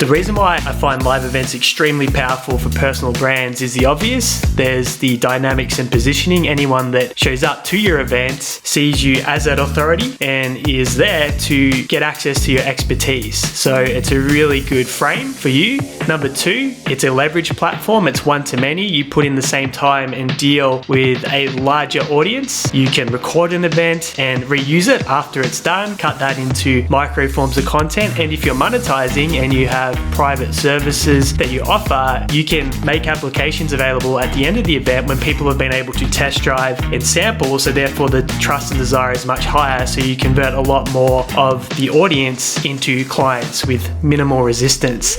The reason why I find live events extremely powerful for personal brands is the obvious. There's the dynamics and positioning. Anyone that shows up to your event sees you as that authority and is there to get access to your expertise. So it's a really good frame for you. Number two, it's a leverage platform. It's one to many. You put in the same time and deal with a larger audience. You can record an event and reuse it after it's done, cut that into micro forms of content. And if you're monetizing and you have private services that you offer, you can make applications available at the end of the event when people have been able to test drive and sample. So therefore the trust and desire is much higher. So you convert a lot more of the audience into clients with minimal resistance.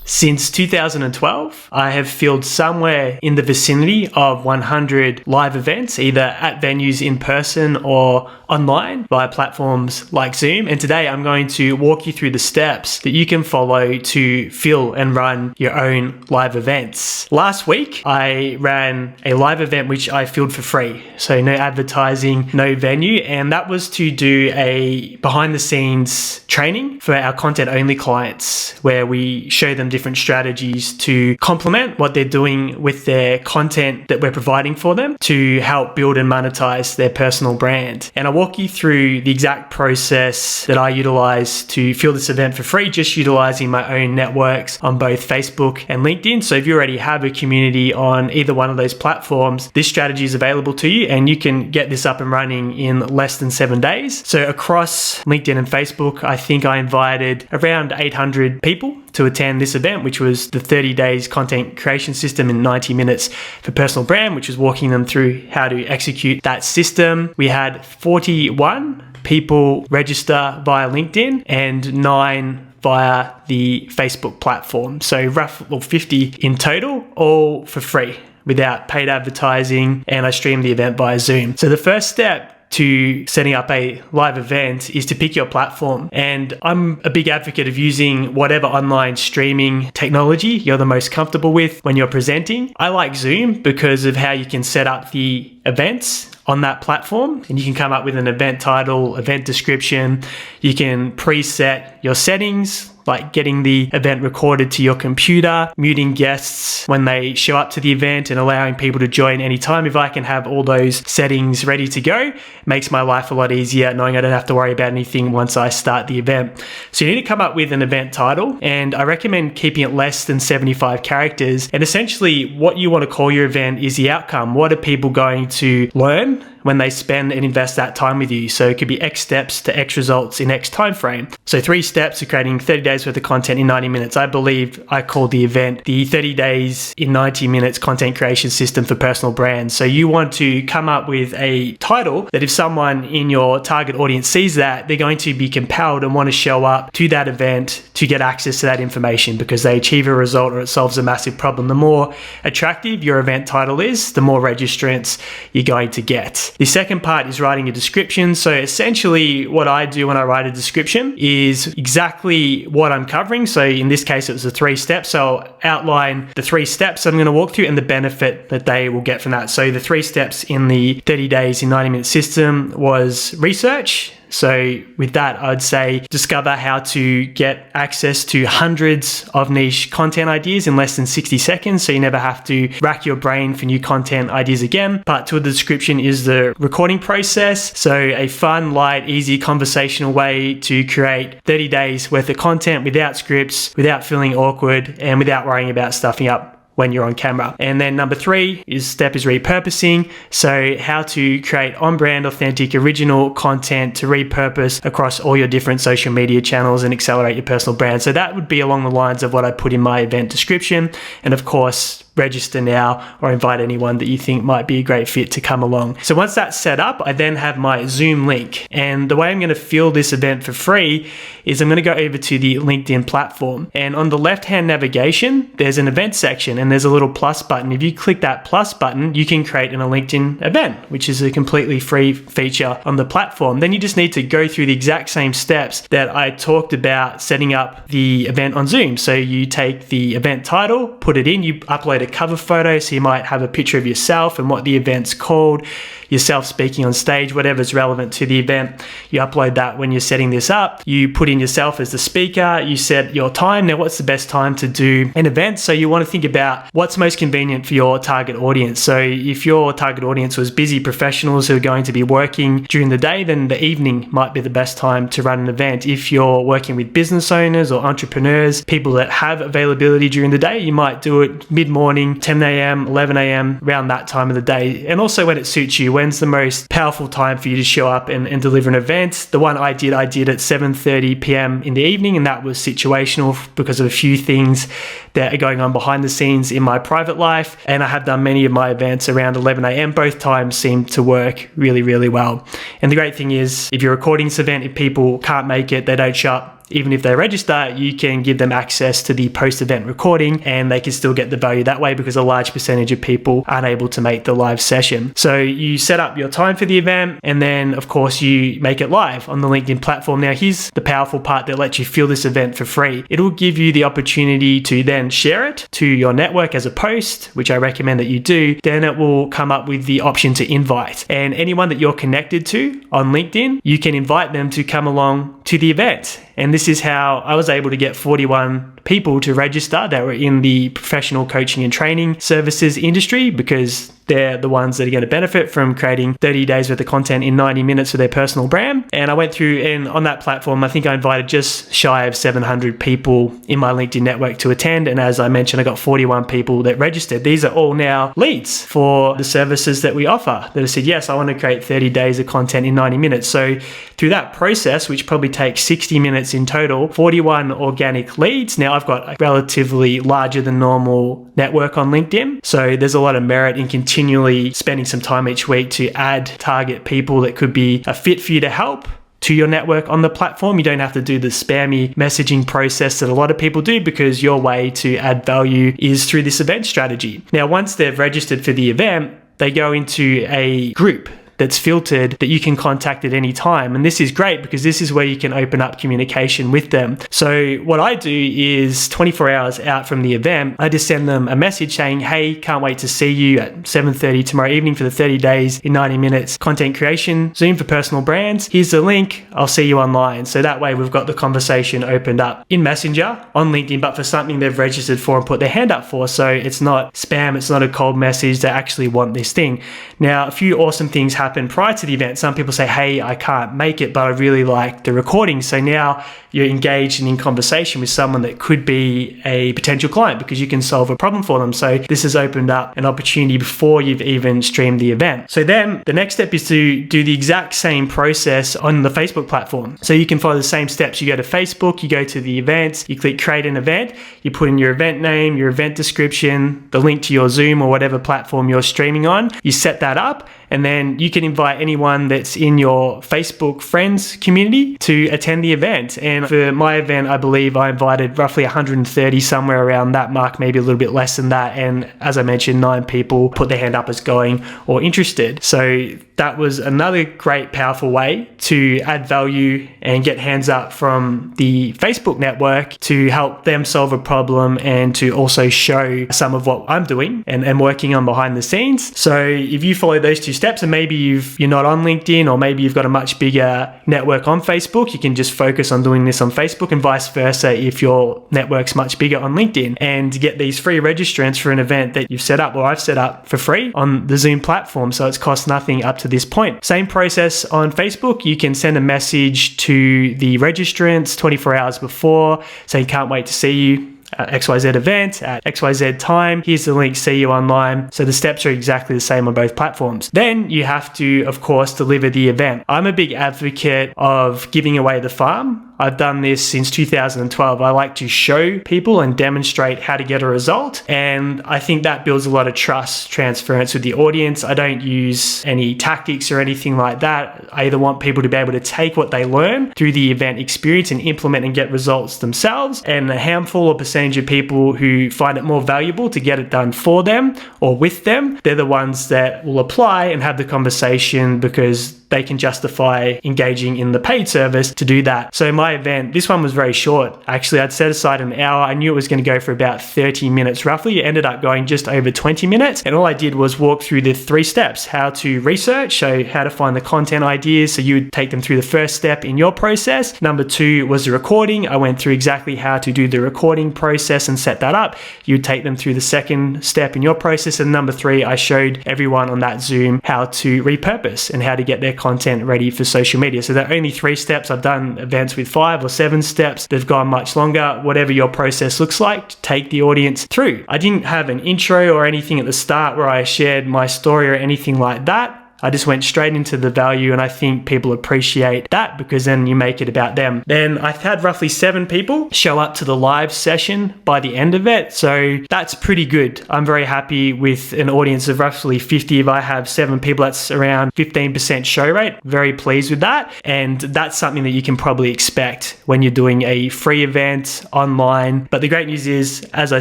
Since 2012, I have filled somewhere in the vicinity of 100 live events, either at venues in person or online via platforms like Zoom. And today I'm going to walk you through the steps that you can follow to fill and run your own live events. Last week, I ran a live event which I filled for free. So no advertising, no venue. And that was to do a behind the scenes training for our content only clients, where we show them different strategies to complement what they're doing with their content that we're providing for them to help build and monetize their personal brand. And I walk you through the exact process that I utilize to fill this event for free, just utilizing my own networks on both Facebook and LinkedIn. So if you already have a community on either one of those platforms, this strategy is available to you and you can get this up and running in less than 7 days. So across LinkedIn and Facebook, I think I invited around 800 people to attend this event, which was the 30 days content creation system in 90 minutes for personal brand, which was walking them through how to execute that system. We had 41 people register via LinkedIn and 9 via the Facebook platform. So roughly 50 in total, all for free without paid advertising. And I streamed the event via Zoom. So the first step to setting up a live event is to pick your platform. And I'm a big advocate of using whatever online streaming technology you're the most comfortable with when you're presenting. I like Zoom because of how you can set up the events on that platform, and you can come up with an event title, event description. You can preset your settings, like getting the event recorded to your computer, muting guests when they show up to the event, and allowing people to join anytime. If I can have all those settings ready to go, it makes my life a lot easier knowing I don't have to worry about anything once I start the event. So you need to come up with an event title, and I recommend keeping it less than 75 characters. And essentially what you want to call your event is the outcome. What are people going to learn when they spend and invest that time with you? So it could be X steps to X results in X time frame. So 3 steps to creating 30 days worth of content in 90 minutes. I believe I called the event the 30 days in 90 minutes content creation system for personal brands. So you want to come up with a title that if someone in your target audience sees that, they're going to be compelled and want to show up to that event to get access to that information because they achieve a result or it solves a massive problem. The more attractive your event title is, the more registrants you're going to get. The second part is writing a description. So essentially what I do when I write a description is exactly what I'm covering. So in this case, it was the 3 steps. So I'll outline the 3 steps I'm going to walk through and the benefit that they will get from that. So the 3 steps in the 30 days in 90 minute system was research. So with that, I'd say discover how to get access to hundreds of niche content ideas in less than 60 seconds. So you never have to rack your brain for new content ideas again. Part 2 of the description is the recording process. So a fun, light, easy, conversational way to create 30 days worth of content without scripts, without feeling awkward, and without worrying about stuffing up when you're on camera. And then number 3 is repurposing. So how to create on-brand, authentic, original content to repurpose across all your different social media channels and accelerate your personal brand. So that would be along the lines of what I put in my event description. And of course, register now or invite anyone that you think might be a great fit to come along. So once that's set up, I then have my Zoom link. And the way I'm going to fill this event for free is I'm going to go over to the LinkedIn platform. And on the left-hand navigation, there's an event section and there's a little plus button. If you click that plus button, you can create an LinkedIn event, which is a completely free feature on the platform. Then you just need to go through the exact same steps that I talked about setting up the event on Zoom. So you take the event title, put it in, you upload a cover photo. So you might have a picture of yourself and what the event's called, yourself speaking on stage, whatever's relevant to the event. You upload that when you're setting this up. You put in yourself as the speaker. You set your time. Now, what's the best time to do an event? So you want to think about what's most convenient for your target audience. So if your target audience was busy professionals who are going to be working during the day, then the evening might be the best time to run an event. If you're working with business owners or entrepreneurs, people that have availability during the day, you might do it mid-morning, 10 a.m., 11 a.m., around that time of the day. And also when it suits you, when's the most powerful time for you to show up and deliver an event. The one I did at 7:30 p.m. in the evening, and that was situational because of a few things that are going on behind the scenes in my private life. And I have done many of my events around 11 a.m. Both times seem to work really, really well. And the great thing is, if you're recording this event, if people can't make it, they don't show up, even if they register, you can give them access to the post-event recording and they can still get the value that way because a large percentage of people aren't able to make the live session. So you set up your time for the event and then, of course, you make it live on the LinkedIn platform. Now, here's the powerful part that lets you fill this event for free. It'll give you the opportunity to then share it to your network as a post, which I recommend that you do. Then it will come up with the option to invite. And anyone that you're connected to on LinkedIn, you can invite them to come along to the event. And this is how I was able to get 41 people to register that were in the professional coaching and training services industry, because they're the ones that are going to benefit from creating 30 days worth of content in 90 minutes for their personal brand. And I went through, and on that platform, I think I invited just shy of 700 people in my LinkedIn network to attend. And as I mentioned, I got 41 people that registered. These are all now leads for the services that we offer that have said, yes, I want to create 30 days of content in 90 minutes. So through that process, which probably takes 60 minutes in total, 41 organic leads. Now I've got a relatively larger than normal network on LinkedIn. So there's a lot of merit in continually spending some time each week to add target people that could be a fit for you to help to your network on the platform. You don't have to do the spammy messaging process that a lot of people do, because your way to add value is through this event strategy. Now, once they've registered for the event, they go into a group that's filtered that you can contact at any time. And this is great because this is where you can open up communication with them. So what I do is 24 hours out from the event, I just send them a message saying, hey, can't wait to see you at 7:30 tomorrow evening for the 30 days in 90 minutes content creation, Zoom for personal brands. Here's the link. I'll see you online. So that way we've got the conversation opened up in Messenger on LinkedIn, but for something they've registered for and put their hand up for. So it's not spam. It's not a cold message. They actually want this thing. Now, a few awesome things happen prior to the event. Some people say, hey, I can't make it, but I really like the recording. So now you're engaged and in conversation with someone that could be a potential client because you can solve a problem for them. So this has opened up an opportunity before you've even streamed the event. So then the next step is to do the exact same process on the Facebook platform. So you can follow the same steps. You go to Facebook, you go to the events, you click create an event, you put in your event name, your event description, the link to your Zoom or whatever platform you're streaming on. You set that up, and then you can invite anyone that's in your Facebook friends community to attend the event. And for my event, I believe I invited roughly 130, somewhere around that mark, maybe a little bit less than that. And as I mentioned, 9 people put their hand up as going or interested. So that was another great, powerful way to add value and get hands up from the Facebook network to help them solve a problem and to also show some of what I'm doing and working on behind the scenes. So if you follow those 2 steps, and maybe you're not on LinkedIn, or maybe you've got a much bigger network on Facebook, you can just focus on doing this on Facebook, and vice versa if your network's much bigger on LinkedIn, and get these free registrants for an event that you've set up, or I've set up for free on the Zoom platform. So it's cost nothing up to this point. Same process on Facebook. You can send a message to the registrants 24 hours before saying, can't wait to see you at XYZ event at XYZ time. Here's the link, see you online. So the steps are exactly the same on both platforms. Then you have to, of course, deliver the event. I'm a big advocate of giving away the farm. I've done this since 2012. I like to show people and demonstrate how to get a result. And I think that builds a lot of trust transference with the audience. I don't use any tactics or anything like that. I either want people to be able to take what they learn through the event experience and implement and get results themselves. And a handful or percentage of people who find it more valuable to get it done for them or with them, they're the ones that will apply and have the conversation because they can justify engaging in the paid service to do that. So my event, this one was very short. Actually, I'd set aside an hour. I knew it was going to go for about 30 minutes roughly. It ended up going just over 20 minutes. And all I did was walk through the 3 steps: how to research, so how to find the content ideas. So you would take them through the first step in your process. Number 2 was the recording. I went through exactly how to do the recording process and set that up. You would take them through the second step in your process. And number 3, I showed everyone on that Zoom how to repurpose and how to get their content ready for social media. So there are only 3 steps. I've done events with 5 or 7 steps. They've gone much longer. Whatever your process looks like, take the audience through. I didn't have an intro or anything at the start where I shared my story or anything like that. I just went straight into the value, and I think people appreciate that because then you make it about them. Then I had roughly 7 people show up to the live session by the end of it. So that's pretty good. I'm very happy with an audience of roughly 50. If I have 7 people, that's around 15% show rate. Very pleased with that. And that's something that you can probably expect when you're doing a free event online. But the great news is, as I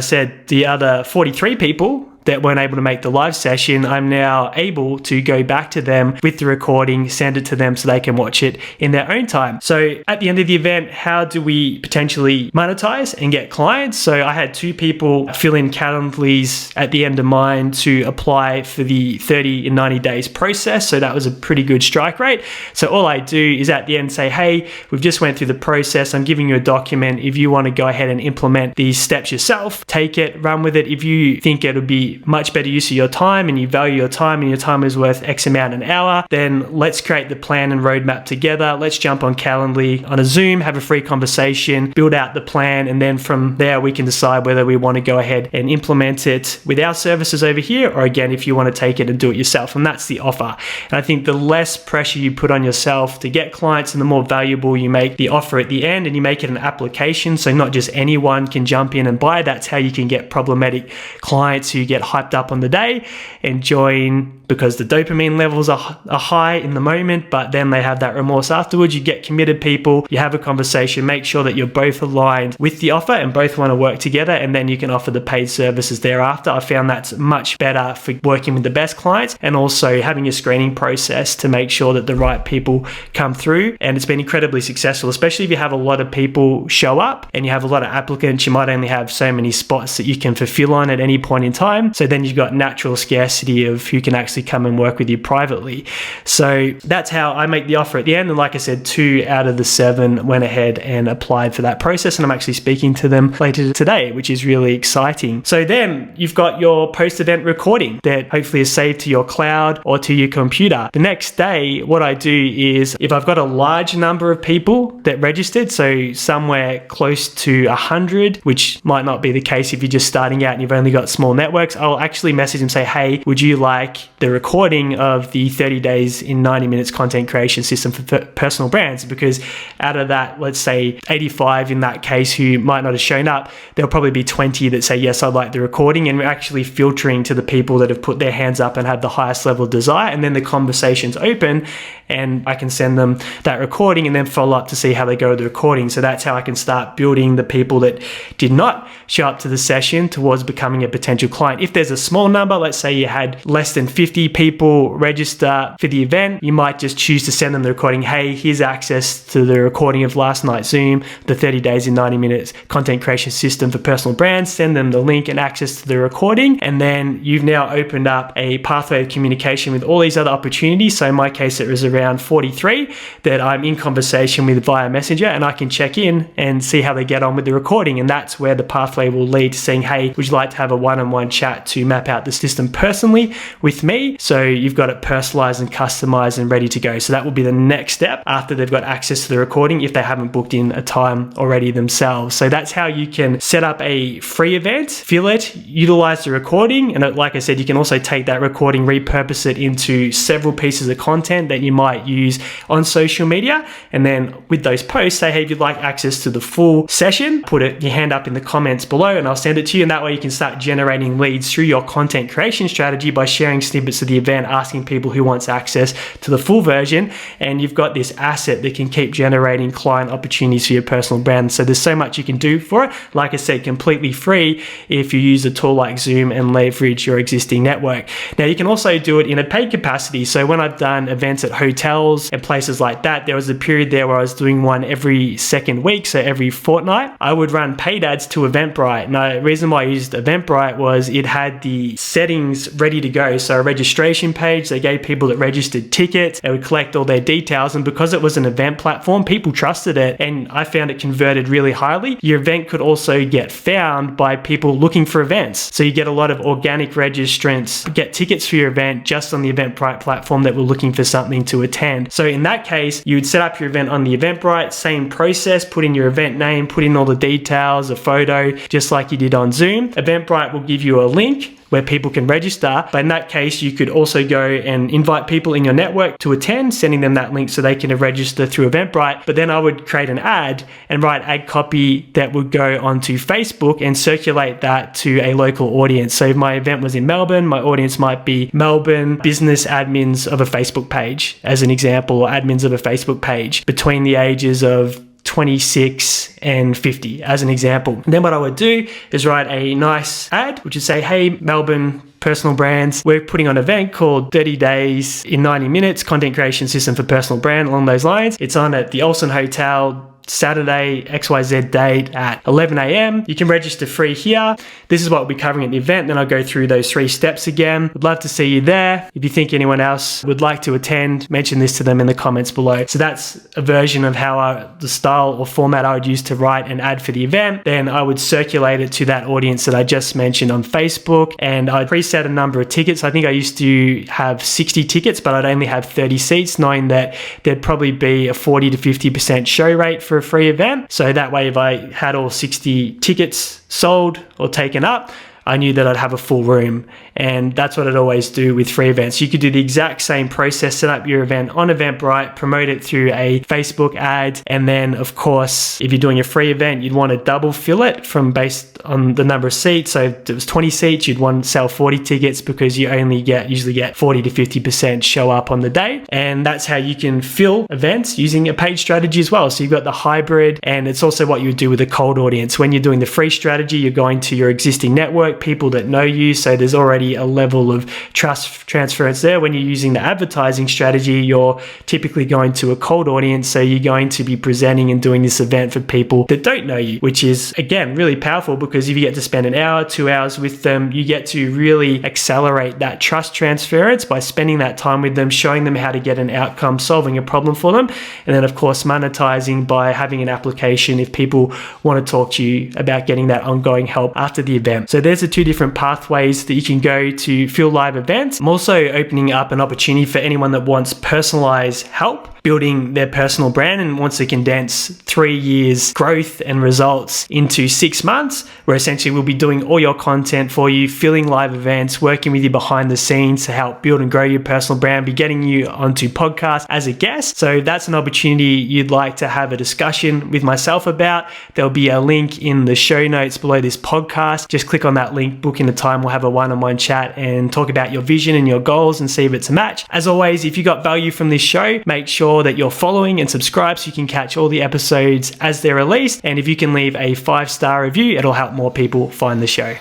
said, the other 43 people that weren't able to make the live session, I'm now able to go back to them with the recording, send it to them so they can watch it in their own time. So at the end of the event, how do we potentially monetize and get clients? So I had 2 people fill in Calendly's at the end of mine to apply for the 30 in 90 days process. So that was a pretty good strike rate. So all I do is at the end say, hey, we've just went through the process. I'm giving you a document. If you want to go ahead and implement these steps yourself, take it, run with it. If you think it'll be much better use of your time and you value your time and your time is worth X amount an hour, then let's create the plan and roadmap together. Let's jump on Calendly on a Zoom, have a free conversation, build out the plan, and then from there we can decide whether we want to go ahead and implement it with our services over here, or again, if you want to take it and do it yourself. And that's the offer. And I think the less pressure you put on yourself to get clients and the more valuable you make the offer at the end, and you make it an application so not just anyone can jump in and buy. That's how you can get problematic clients who get hyped up on the day and join because the dopamine levels are high in the moment, but then they have that remorse afterwards. You get committed people, you have a conversation, make sure that you're both aligned with the offer and both want to work together, and then you can offer the paid services thereafter. I found that's much better for working with the best clients, and also having a screening process to make sure that the right people come through. And it's been incredibly successful, especially if you have a lot of people show up and you have a lot of applicants. You might only have so many spots that you can fulfill on at any point in time. So then you've got natural scarcity of who can actually come and work with you privately. So that's how I make the offer at the end. And like I said, 2 out of the 7 went ahead and applied for that process. And I'm actually speaking to them later today, which is really exciting. So then you've got your post-event recording that hopefully is saved to your cloud or to your computer. The next day, what I do is if I've got a large number of people that registered, so somewhere close to 100, which might not be the case if you're just starting out and you've only got small networks, I'll actually message them, say, hey, would you like the recording of the 30 days in 90 minutes content creation system for personal brands? Because out of that, let's say 85 in that case who might not have shown up, there'll probably be 20 that say, yes, I'd like the recording. And we're actually filtering to the people that have put their hands up and have the highest level of desire. And then the conversation's open and I can send them that recording and then follow up to see how they go with the recording. So that's how I can start building the people that did not show up to the session towards becoming a potential client. If there's a small number, let's say you had less than 50 people register for the event, you might just choose to send them the recording. Hey, here's access to the recording of last night's Zoom, the 30 days in 90 minutes content creation system for personal brands. Send them the link and access to the recording. And then you've now opened up a pathway of communication with all these other opportunities. So in my case, it was around 43 that I'm in conversation with via Messenger, and I can check in and see how they get on with the recording. And that's where the pathway will lead to saying, hey, would you like to have a one-on-one chat to map out the system personally with me? So you've got it personalized and customized and ready to go. So that will be the next step after they've got access to the recording if they haven't booked in a time already themselves. So that's how you can set up a free event, fill it, utilize the recording. And like I said, you can also take that recording, repurpose it into several pieces of content that you might use on social media. And then with those posts, say, hey, if you'd like access to the full session, put your hand up in the comments below and I'll send it to you. And that way you can start generating leads through your content creation strategy by sharing snippets snippets of the event, asking people who wants access to the full version, and you've got this asset that can keep generating client opportunities for your personal brand. So there's so much you can do for it. Like I said, completely free if you use a tool like Zoom and leverage your existing network. Now you can also do it in a paid capacity. So when I've done events at hotels and places like that, there was a period there where I was doing one every second week, so every fortnight. I would run paid ads to Eventbrite. Now the reason why I used Eventbrite was it had the settings ready to go. So a registration page, they gave people that registered tickets, they would collect all their details, and because it was an event platform, people trusted it, and I found it converted really highly. Your event could also get found by people looking for events. So you get a lot of organic registrants, get tickets for your event just on the Eventbrite platform that were looking for something to attend. So in that case, you would set up your event on the Eventbrite, same process, put in your event name, put in all the details, a photo, just like you did on Zoom. Eventbrite will give you a link where people can register. But in that case, you could also go and invite people in your network to attend, sending them that link so they can register through Eventbrite. But then I would create an ad and write ad copy that would go onto Facebook and circulate that to a local audience. So if my event was in Melbourne, my audience might be Melbourne business admins of a Facebook page, as an example, or admins of a Facebook page between the ages of 26 and 50 as an example. And then what I would do is write a nice ad, which would say, hey, Melbourne personal brands, we're putting on an event called 30 Days in 90 Minutes, Content Creation System for Personal Brand, along those lines. It's on at the Olsen Hotel, Saturday, XYZ date at 11 a.m. You can register free here. This is what we'll be covering at the event. Then I'll go through those 3 steps again. Would love to see you there. If you think anyone else would like to attend, mention this to them in the comments below. So that's a version of how the style or format I would use to write an ad for the event. Then I would circulate it to that audience that I just mentioned on Facebook, and I'd preset a number of tickets. I think I used to have 60 tickets, but I'd only have 30 seats, knowing that there'd probably be a 40 to 50% show rate for a free event. So that way, if I had all 60 tickets sold or taken up, I knew that I'd have a full room. And that's what I'd always do with free events. You could do the exact same process, set up your event on Eventbrite, promote it through a Facebook ad. And then of course, if you're doing a free event, you'd want to double fill it from based on the number of seats. So if it was 20 seats, you'd want to sell 40 tickets because you only usually get 40 to 50% show up on the day. And that's how you can fill events using a paid strategy as well. So you've got the hybrid, and it's also what you would do with a cold audience. When you're doing the free strategy, you're going to your existing network, people that know you. So there's already a level of trust transference there. When you're using the advertising strategy, you're typically going to a cold audience. So you're going to be presenting and doing this event for people that don't know you, which is again really powerful, because if you get to spend an hour, 2 hours with them, you get to really accelerate that trust transference by spending that time with them, showing them how to get an outcome, solving a problem for them. And then of course, monetizing by having an application if people want to talk to you about getting that ongoing help after the event. So there's the 2 different pathways that you can go to fill live events. I'm also opening up an opportunity for anyone that wants personalized help building their personal brand and wants to condense 3 years growth and results into 6 months, where essentially we'll be doing all your content for you, filling live events, working with you behind the scenes to help build and grow your personal brand, be getting you onto podcasts as a guest. So that's an opportunity you'd like to have a discussion with myself about. There'll be a link in the show notes below this podcast. Just click on that link, book in a time, we'll have a one-on-one chat and talk about your vision and your goals and see if it's a match. As always, if you got value from this show, make sure that you're following and subscribe so you can catch all the episodes as they're released. And if you can leave a 5-star review, it'll help more people find the show.